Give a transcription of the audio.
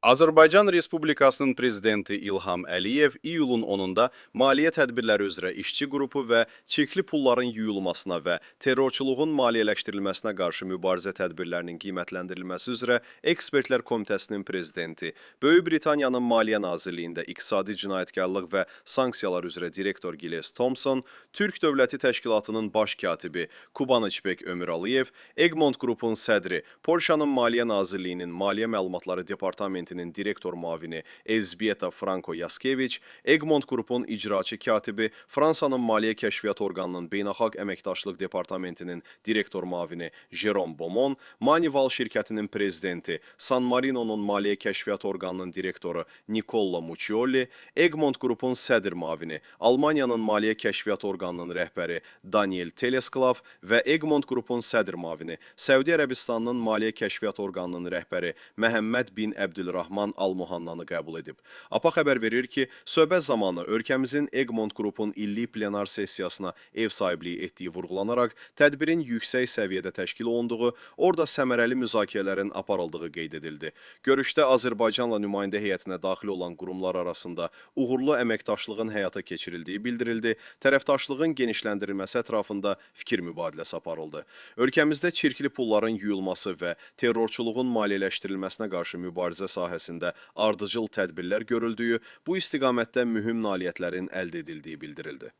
Azərbaycan Respublikasının prezidenti İlham Əliyev iyulun 10-da maliyyə tədbirləri üzrə işçi qrupu və çirkli pulların yuyulmasına və terrorçuluğun maliyyələşdirilməsinə qarşı mübarizə tədbirlərinin qiymətləndirilməsi üzrə Ekspertlər Komitəsinin prezidenti, Böyük Britaniyanın Maliyyə Nazirliyində İqtisadi Cinayətkarlıq və Sanksiyalar üzrə direktor Giles Thompson, Türk Dövləti Təşkilatının baş katibi Kubaniçbek Ömüraliyev, Egmont Qrupun sədri, Polşanın Maliyyə Nazirliyinin Maliyyə Məlumatları Departamentinin direktor müavini Elzbieta Franco Yaskeviç, Egmont Qrupun icraçı katibi, Fransanın Maliyyə Kəşfiyyat Orqanının Beynəlxalq Əməkdaşlıq Departamentinin direktor müavini Jerome Beaumont, Manival şirkətinin prezidenti, San Marino'nun Maliyyə Kəşfiyyat Orqanının direktoru Nicola Muccioli, Egmont Qrupun sədr müavini, Almaniyanın Maliyyə Kəşfiyyat Orqanının rəhbəri Daniel Telesklav və Egmont Qrupun sədr müavini, Səudi Ərəbistanının Maliyyə Kəşfiyyat Orqanının rəhbəri Məhəmməd bin Əbdülrahman Al-Muhannanı qəbul edib. APA xəbər verir ki, söhbət zamanı ölkəmizin Egmont Qrupun illik plenar sessiyasına ev sahibliyi etdiyi vurğulanaraq, tədbirin yüksək səviyyədə təşkil olunduğu, orada səmərəli müzakirələrin aparıldığı qeyd edildi. Görüşdə Azərbaycanla nümayəndə heyətinə daxil olan qurumlar arasında uğurlu əməkdaşlığın həyata keçirildiyi bildirildi, tərəfdaşlığın genişləndirilməsi ətrafında fikir mübadiləsi aparıldı. Ölkəmizdə çirkli pulların yuyulması və terrorçuluğun maliyyələşdirilməsinə qarşı mübarizə sahəsində ardıcıl tədbirlər görüldüyü, bu istiqamətdə mühüm nailiyyətlərin əldə edildiyi bildirildi.